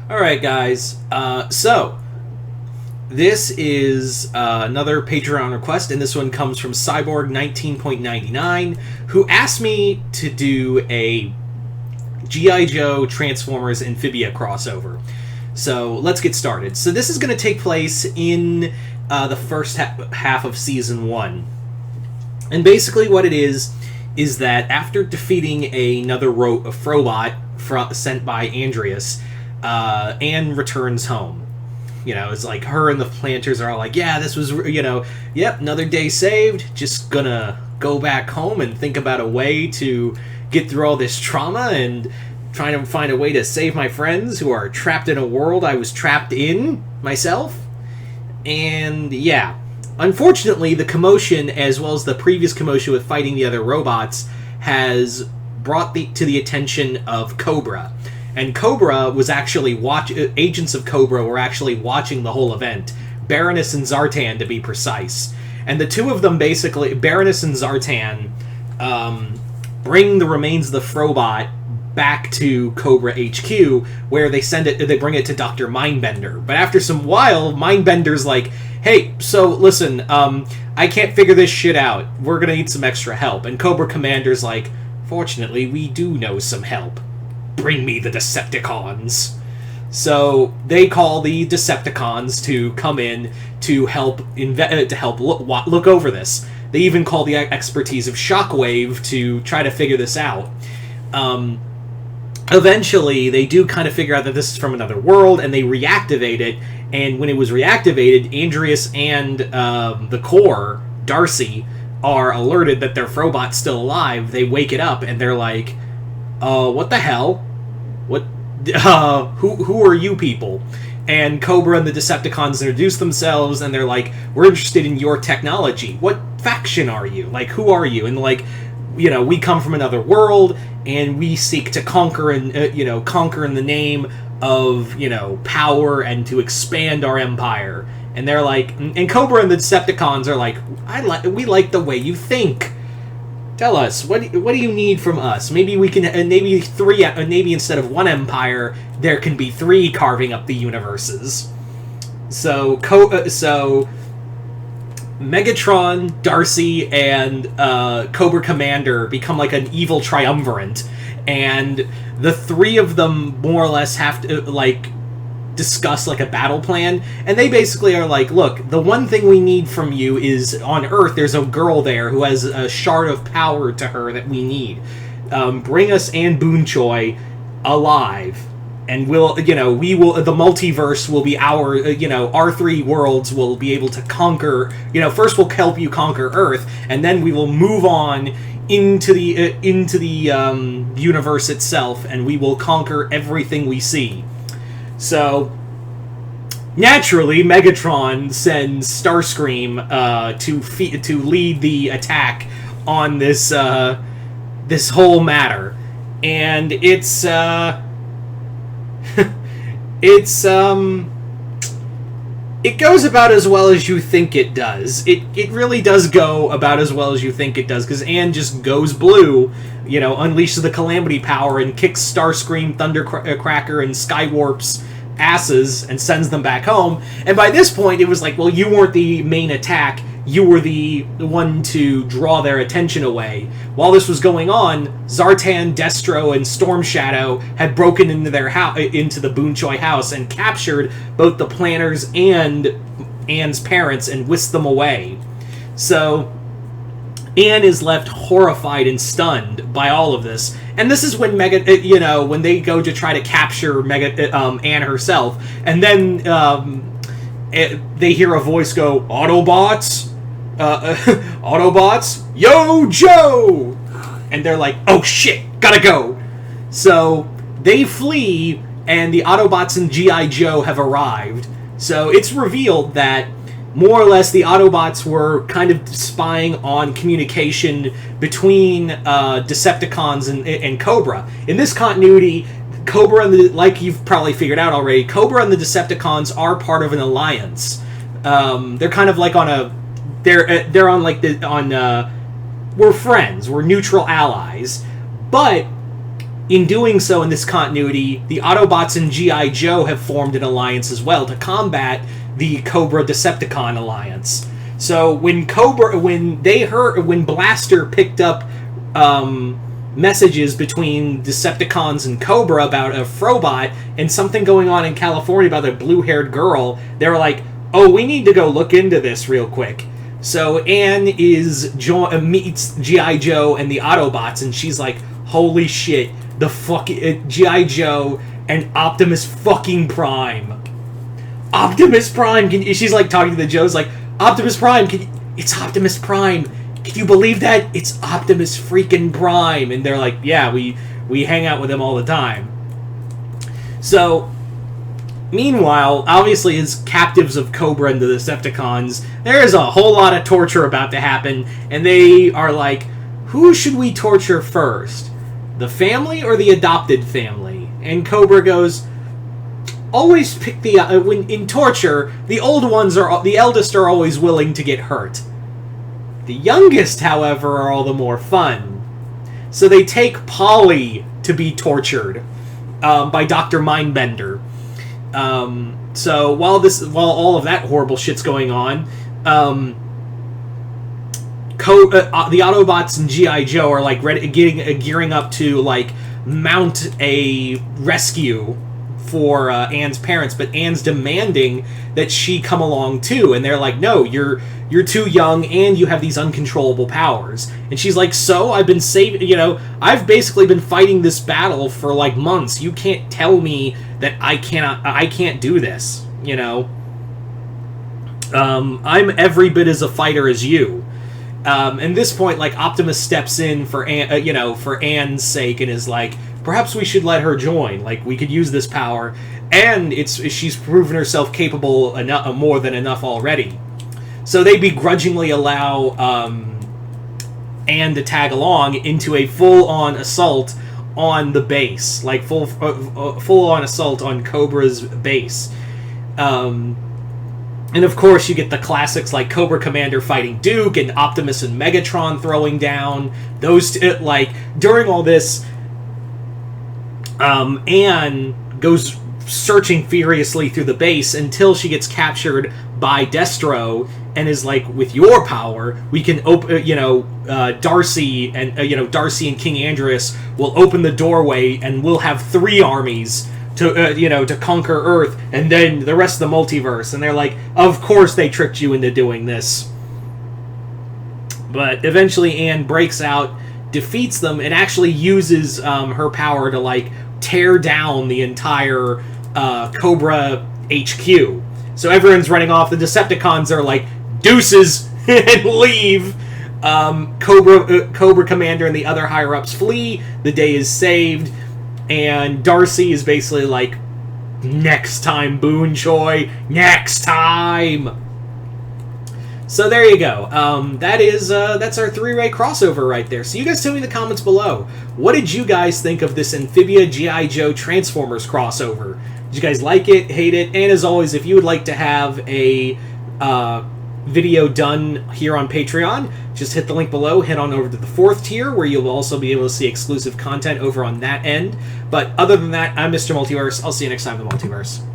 All right, guys. So this is another Patreon request, and this one comes from Cyborg 19.99, who asked me to do a G.I. Joe Transformers Amphibia crossover. So let's get started. So this is going to take place in the first half of Season 1. And basically what it is that after defeating another Frobot sent by Andreas, Anne returns home. You know, it's like her and the planters are all like, yeah, this was, yep, another day saved. Just gonna go back home and think about a way to get through all this trauma and trying to find a way to save my friends who are trapped in a world I was trapped in myself. And yeah, unfortunately, the commotion, as well as the previous commotion with fighting the other robots, has brought to the attention of Cobra. And Cobra was actually agents of Cobra were actually watching the whole event. Baroness and Zartan, to be precise. And the two of them basically, Baroness and Zartan, bring the remains of the Frobot back to Cobra HQ, where they bring it to Dr. Mindbender. But after some while, Mindbender's like, hey, so listen, I can't figure this shit out. We're gonna need some extra help. And Cobra Commander's like, fortunately, we do know some help. Bring me the Decepticons. So they call the Decepticons to come in to help look over this. They even call the expertise of Shockwave to try to figure this out. Eventually, they do kind of figure out that this is from another world, and they reactivate it. And when it was reactivated, Andreas and the Core, Darcy, are alerted that their Frobot's still alive. They wake it up, and they're like, what the hell? What? Who are you people? And Cobra and the Decepticons introduce themselves, and they're like, we're interested in your technology. What faction are you? Like, who are you? And like, we come from another world, and we seek to conquer and, conquer in the name of, power and to expand our empire. And they're like, and Cobra and the Decepticons are like, we like the way you think. Tell us, what do you need from us? Maybe we can, maybe instead of one empire, there can be three carving up the universes. So Megatron, Darcy, and Cobra Commander become like an evil triumvirate, and the three of them more or less have to discuss a battle plan, and they basically are like, look, the one thing we need from you is on Earth there's a girl there who has a shard of power to her that we need. Bring us Anne Boon Choi alive, and the multiverse will be our three worlds will be able to conquer, first we'll help you conquer Earth, and then we will move on into the universe itself, and we will conquer everything we see. So, naturally, Megatron sends Starscream to lead the attack on this whole matter, and it goes about as well as you think it does. It really does go about as well as you think it does, because Anne just goes blue, unleashes the Calamity power and kicks Starscream, Thundercracker, and Skywarp's asses and sends them back home. And by this point, it was like, well, you weren't the main attack. You were the one to draw their attention away. While this was going on, Zartan, Destro, and Storm Shadow had broken into into the Boon Choi house and captured both the planners and Anne's parents and whisked them away. So Anne is left horrified and stunned by all of this. And this is when when they go to try to capture Anne herself, and then they hear a voice go, Autobots? Autobots? Yo, Joe! And they're like, oh shit, gotta go! So they flee, and the Autobots and G.I. Joe have arrived. So it's revealed that more or less the Autobots were kind of spying on communication between Decepticons and Cobra. In this continuity, Cobra and like you've probably figured out already, Cobra and the Decepticons are part of an alliance. They're kind of like on a, they're on like we're friends, we're neutral allies, but in doing so, in this continuity, the Autobots and G.I. Joe have formed an alliance as well to combat the Cobra Decepticon alliance. So when Blaster picked up messages between Decepticons and Cobra about a Frobot and something going on in California about a blue-haired girl, they were like, "Oh, we need to go look into this real quick." So Ann meets G.I. Joe and the Autobots, and she's like, "Holy shit, the fucking G.I. Joe and Optimus fucking Prime. Optimus Prime, she's like talking to the Joes like, Optimus Prime, it's Optimus Prime. Can you believe that? It's Optimus freaking Prime." And they're like, "Yeah, we hang out with him all the time." So, meanwhile, obviously as captives of Cobra and the Decepticons, there is a whole lot of torture about to happen, and they are like, who should we torture first? The family or the adopted family? And Cobra goes, always pick when in torture, the eldest are always willing to get hurt. The youngest, however, are all the more fun. So they take Polly to be tortured by Dr. Mindbender. So while all of that horrible shit's going on, the Autobots and G.I. Joe are like gearing up to like mount a rescue for Ann's parents, but Ann's demanding that she come along too, and they're like, "No, you're too young, and you have these uncontrollable powers." And she's like, "So I've been I've basically been fighting this battle for like months. You can't tell me that I can't do this. I'm every bit as a fighter as you." And this point, like, Optimus steps in for for Ann's sake and is like, perhaps we should let her join. Like, we could use this power, and she's proven herself capable more than enough already. So they begrudgingly allow Ann to tag along into a full-on assault on the base, like full-on assault on Cobra's base. And of course, you get the classics like Cobra Commander fighting Duke and Optimus and Megatron throwing down. During all this, Ann goes searching furiously through the base until she gets captured by Destro and is like, with your power, we can open, Darcy and King Andreas will open the doorway and we'll have 3 armies to conquer Earth and then the rest of the multiverse. And they're like, of course they tricked you into doing this. But eventually Ann breaks out, defeats them, and actually uses her power to like tear down the entire Cobra HQ. So everyone's running off. The Decepticons are like, deuces, and leave. Cobra Commander and the other higher-ups flee. The day is saved. And Darcy is basically like, next time, Boon Choi, next time! So there you go. That's our 3-way crossover right there. So you guys tell me in the comments below, what did you guys think of this Amphibia G.I. Joe Transformers crossover? Did you guys like it, hate it? And as always, if you would like to have a video done here on Patreon, just hit the link below, head on over to the 4th tier, where you'll also be able to see exclusive content over on that end. But other than that, I'm Mr. Multiverse. I'll see you next time in the Multiverse.